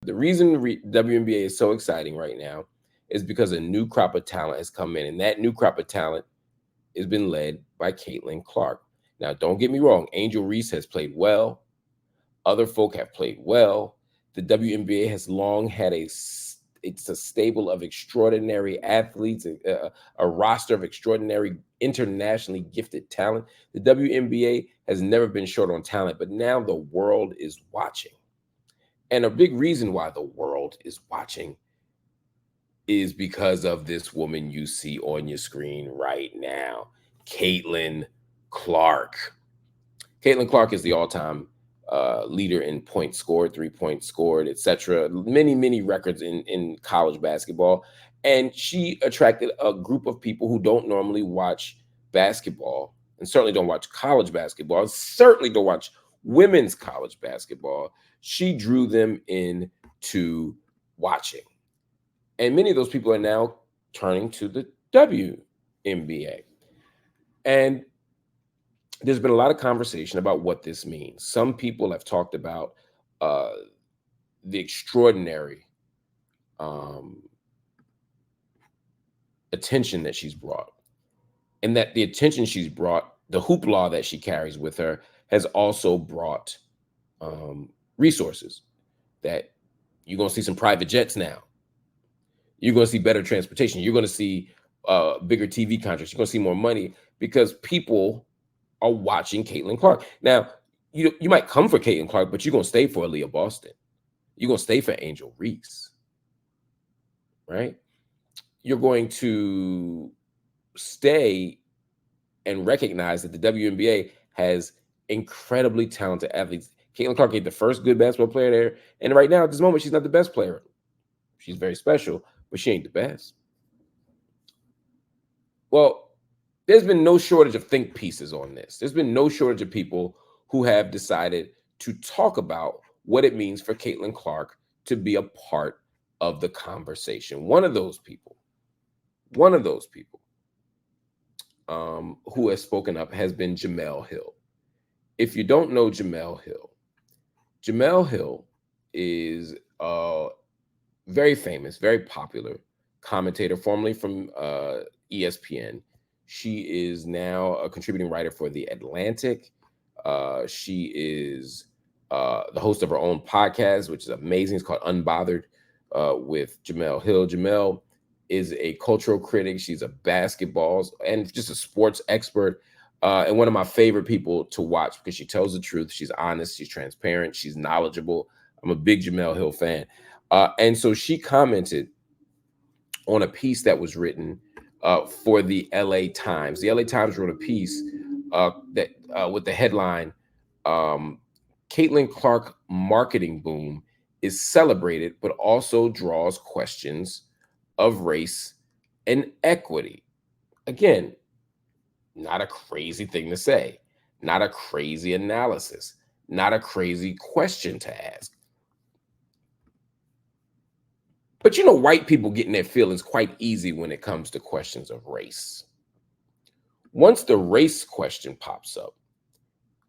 The reason WNBA is so exciting right now is because a new crop of talent has come in, and that new crop of talent has been led by Caitlyn Clark. Now, don't get me wrong, Angel Reese has played well. Other folk have played well. The WNBA has long had it's a stable of extraordinary athletes, a roster of extraordinary internationally gifted talent. The WNBA has never been short on talent, but now the world is watching. And a big reason why the world is watching is because of this woman you see on your screen right now, Caitlyn Clark. Caitlyn Clark is the all-time leader in points scored, 3-point scored, etc. Many records in college basketball. And she attracted a group of people who don't normally watch basketball, and certainly don't watch college basketball, and certainly don't watch women's college basketball. She drew them into watching. And many of those people are now turning to the WNBA. And there's been a lot of conversation about what this means. Some people have talked about the extraordinary attention that she's brought, and that the attention she's brought, the hoopla that she carries with her, has also brought resources. That you're going to see some private jets now. You're going to see better transportation. You're going to see bigger TV contracts. You're going to see more money because people are watching Caitlyn Clark. Now, you might come for Caitlyn Clark, but you're going to stay for Aaliyah Boston. You're going to stay for Angel Reese, right? You're going to stay and recognize that the WNBA has incredibly talented athletes. Caitlyn Clark is the first good basketball player there, and right now, at this moment, she's not the best player. She's very special, but she ain't the best. Well, there's been no shortage of think pieces on this. There's been no shortage of people who have decided to talk about what it means for Caitlyn Clark to be a part of the conversation. One of those people who has spoken up has been Jemele Hill. If you don't know Jemele Hill is a very famous, very popular commentator, formerly from ESPN. She is now a contributing writer for The Atlantic. She is the host of her own podcast, which is amazing. It's called Unbothered with Jemele Hill. Jemele is a cultural critic. She's a basketball and just a sports expert, and one of my favorite people to watch because she tells the truth. She's honest. She's transparent. She's knowledgeable. I'm a big Jemele Hill fan. And so she commented on a piece that was written for the LA Times. The LA Times wrote a piece that with the headline, Caitlyn Clark marketing boom is celebrated, but also draws questions of race and equity. Again, not a crazy thing to say, not a crazy analysis, not a crazy question to ask. But you know, white people get in their feelings quite easy when it comes to questions of race. Once the race question pops up,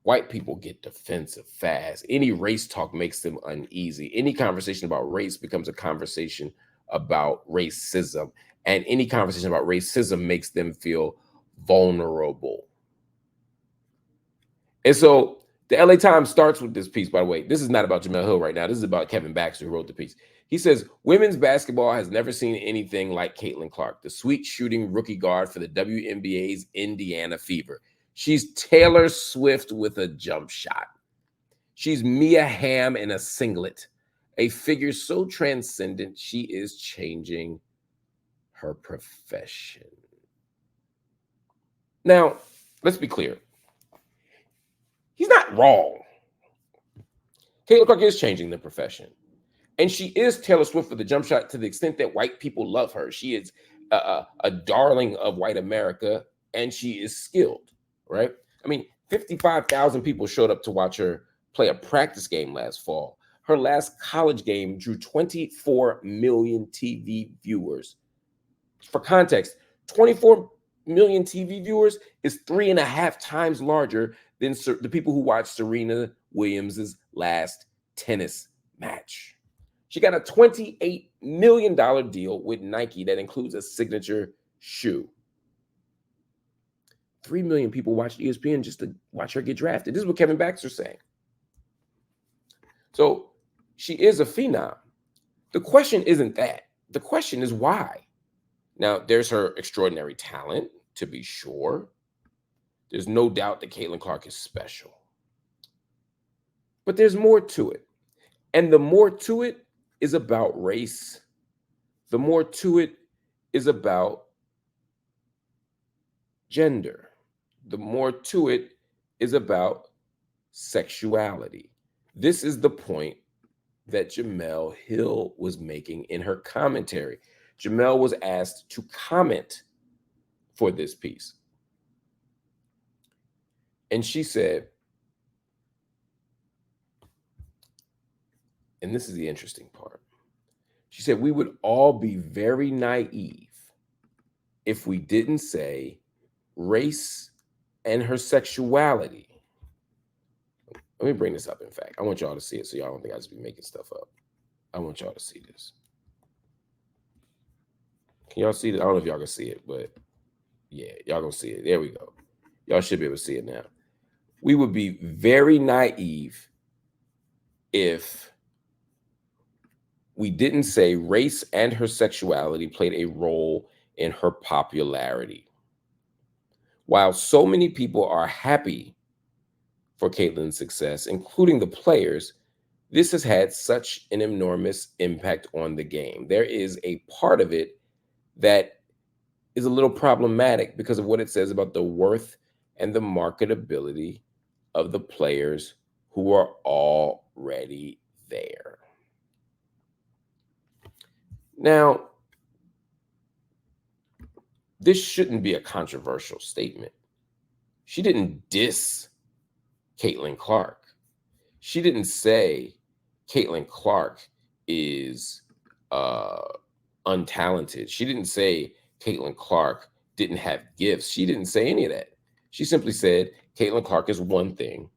white people get defensive fast. Any race talk makes them uneasy. Any conversation about race becomes a conversation about racism. And any conversation about racism makes them feel vulnerable. And so the LA Times starts with this piece, by the way. This is not about Jemele Hill right now. This is about Kevin Baxter, who wrote the piece. He says, women's basketball has never seen anything like Caitlyn Clark, the sweet shooting rookie guard for the WNBA's Indiana Fever. She's Taylor Swift with a jump shot. She's Mia Hamm in a singlet, a figure so transcendent she is changing her profession. Now, let's be clear. He's not wrong. Caitlyn Clark is changing the profession. And she is Taylor Swift with the jump shot to the extent that white people love her. She is a darling of white America, and she is skilled, right? I mean, 55,000 people showed up to watch her play a practice game last fall. Her last college game drew 24 million TV viewers. For context, 24 million TV viewers is 3.5 times larger than the people who watched Serena Williams' last tennis match. She got a $28 million deal with Nike that includes a signature shoe. 3 million people watched ESPN just to watch her get drafted. This is what Kevin Baxter's saying. So she is a phenom. The question isn't that. The question is why. Now, there's her extraordinary talent, to be sure. There's no doubt that Caitlyn Clark is special. But there's more to it. And the more to it is about race. The more to it is about gender. The more to it is about sexuality. This is the point that Jemele Hill was making in her commentary. Jemele was asked to comment for this piece. And she said, and this is the interesting part. She said, we would all be very naive if we didn't say race and her sexuality. Let me bring this up, in fact. I want y'all to see it so y'all don't think I just be making stuff up. I want y'all to see this. Can y'all see it? I don't know if y'all can see it, but yeah, y'all gonna see it. There we go. Y'all should be able to see it now. We would be very naive if we didn't say race and her sexuality played a role in her popularity. While so many people are happy for Caitlyn's success, including the players, this has had such an enormous impact on the game. There is a part of it that is a little problematic because of what it says about the worth and the marketability of the players who are already there. Now, this shouldn't be a controversial statement. She didn't diss Caitlyn Clark. She didn't say Caitlyn Clark is untalented. She didn't say Caitlyn Clark didn't have gifts. She didn't say any of that. She simply said Caitlyn Clark is one thing,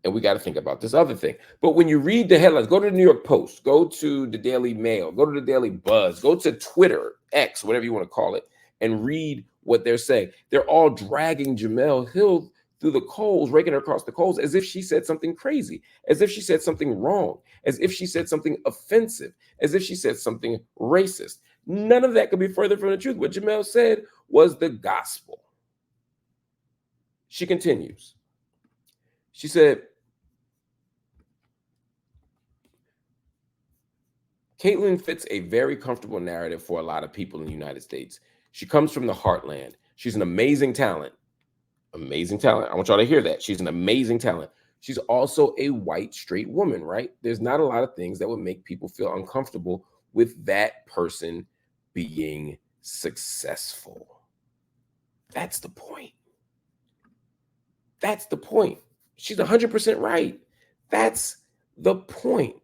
and we got to think about this other thing. But when you read the headlines, go to the New York Post, go to the Daily Mail, go to the Daily Buzz, go to Twitter, X, whatever you want to call it, and read what they're saying. They're all dragging Jemele Hill through the coals, raking her across the coals, as if she said something crazy, as if she said something wrong, as if she said something offensive, as if she said something racist. None of that could be further from the truth. What Jemele said was the gospel. She continues. She said, Caitlyn fits a very comfortable narrative for a lot of people in the United States. She comes from the heartland. She's an amazing talent. Amazing talent. I want y'all to hear that. She's an amazing talent. She's also a white, straight woman, right? There's not a lot of things that would make people feel uncomfortable with that person being successful. That's the point. That's the point. She's 100% right. That's the point.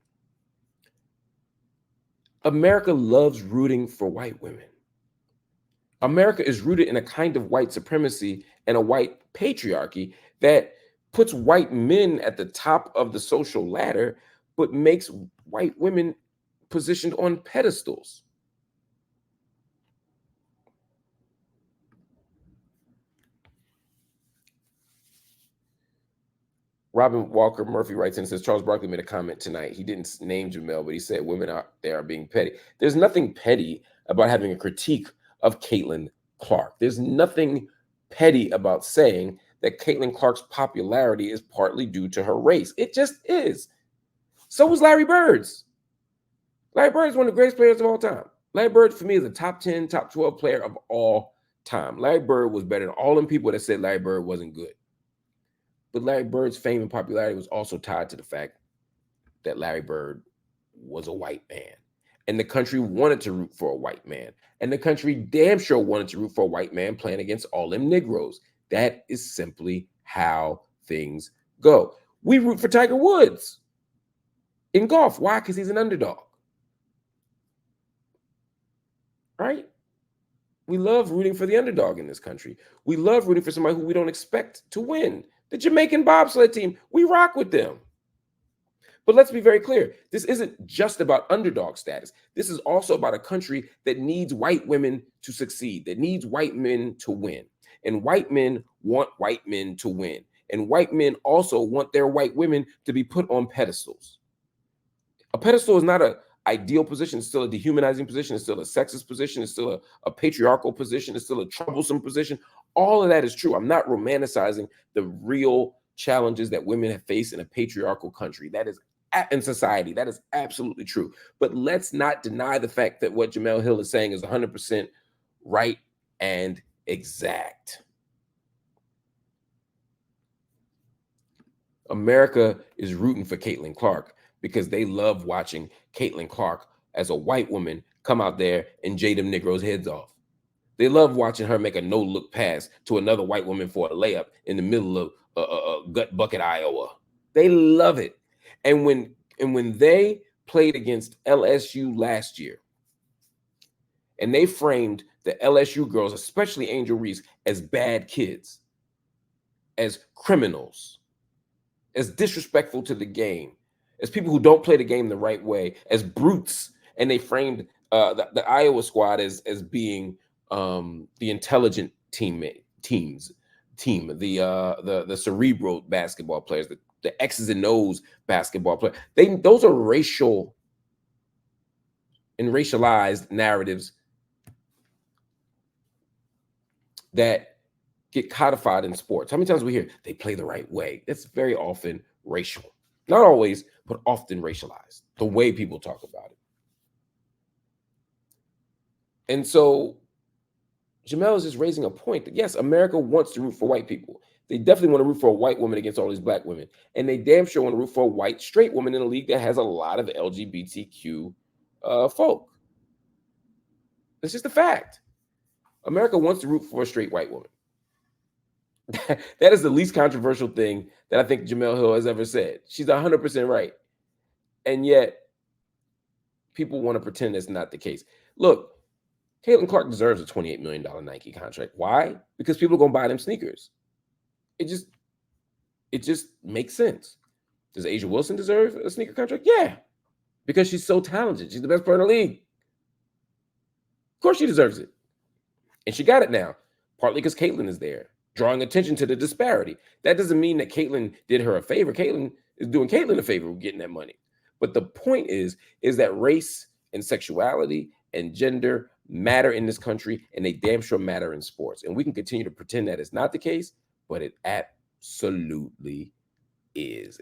America loves rooting for white women. America is rooted in a kind of white supremacy and a white patriarchy that puts white men at the top of the social ladder, but makes white women positioned on pedestals. Robin Walker Murphy writes in and says, Charles Barkley made a comment tonight. He didn't name Jemele, but he said women out there are being petty. There's nothing petty about having a critique of Caitlyn Clark. There's nothing petty about saying that Caitlyn Clark's popularity is partly due to her race. It just is. So was Larry Bird's. Larry Bird is one of the greatest players of all time. Larry Bird, for me, is a top 10, top 12 player of all time. Larry Bird was better than all them people that said Larry Bird wasn't good. But Larry Bird's fame and popularity was also tied to the fact that Larry Bird was a white man. And the country wanted to root for a white man. And the country damn sure wanted to root for a white man playing against all them Negroes. That is simply how things go. We root for Tiger Woods in golf. Why? Because he's an underdog. Right? We love rooting for the underdog in this country. We love rooting for somebody who we don't expect to win. The Jamaican bobsled team, we rock with them. But let's be very clear. This isn't just about underdog status. This is also about a country that needs white women to succeed, that needs white men to win. And white men want white men to win. And white men also want their white women to be put on pedestals. A pedestal is not an ideal position. It's still a dehumanizing position. It's still a sexist position. It's still a patriarchal position. It's still a troublesome position. All of that is true. I'm not romanticizing the real challenges that women have faced in a patriarchal country. That is in society. That is absolutely true. But let's not deny the fact that what Jemele Hill is saying is 100% right and exact. America is rooting for Caitlyn Clark because they love watching Caitlyn Clark as a white woman come out there and jay them Negroes' heads off. They love watching her make a no-look pass to another white woman for a layup in the middle of Gut Bucket, Iowa. They love it. And when they played against LSU last year, and they framed the LSU girls, especially Angel Reese, as bad kids, as criminals, as disrespectful to the game, as people who don't play the game the right way, as brutes, and they framed the Iowa squad as being the intelligent team, the cerebral basketball players, the X's and O's basketball players. Those are racial and racialized narratives that get codified in sports. How many times we hear they play the right way? That's very often racial. Not always, but often racialized, the way people talk about it. And so Jemele is just raising a point that, yes, America wants to root for white people. They definitely want to root for a white woman against all these black women. And they damn sure want to root for a white straight woman in a league that has a lot of LGBTQ folk. It's just a fact. America wants to root for a straight white woman. That is the least controversial thing that I think Jemele Hill has ever said. She's 100% right. And yet, people want to pretend it's not the case. Look, Caitlyn Clark deserves a $28 million Nike contract. Why? Because people are going to buy them sneakers. It just makes sense. Does A'ja Wilson deserve a sneaker contract? Yeah, because she's so talented. She's the best player in the league. Of course she deserves it. And she got it now, partly because Caitlyn is there, drawing attention to the disparity. That doesn't mean that Caitlyn did her a favor. Caitlyn is doing Caitlyn a favor with getting that money. But the point is that race and sexuality and gender matter in this country, and they damn sure matter in sports. And we can continue to pretend that it's not the case, but it absolutely is.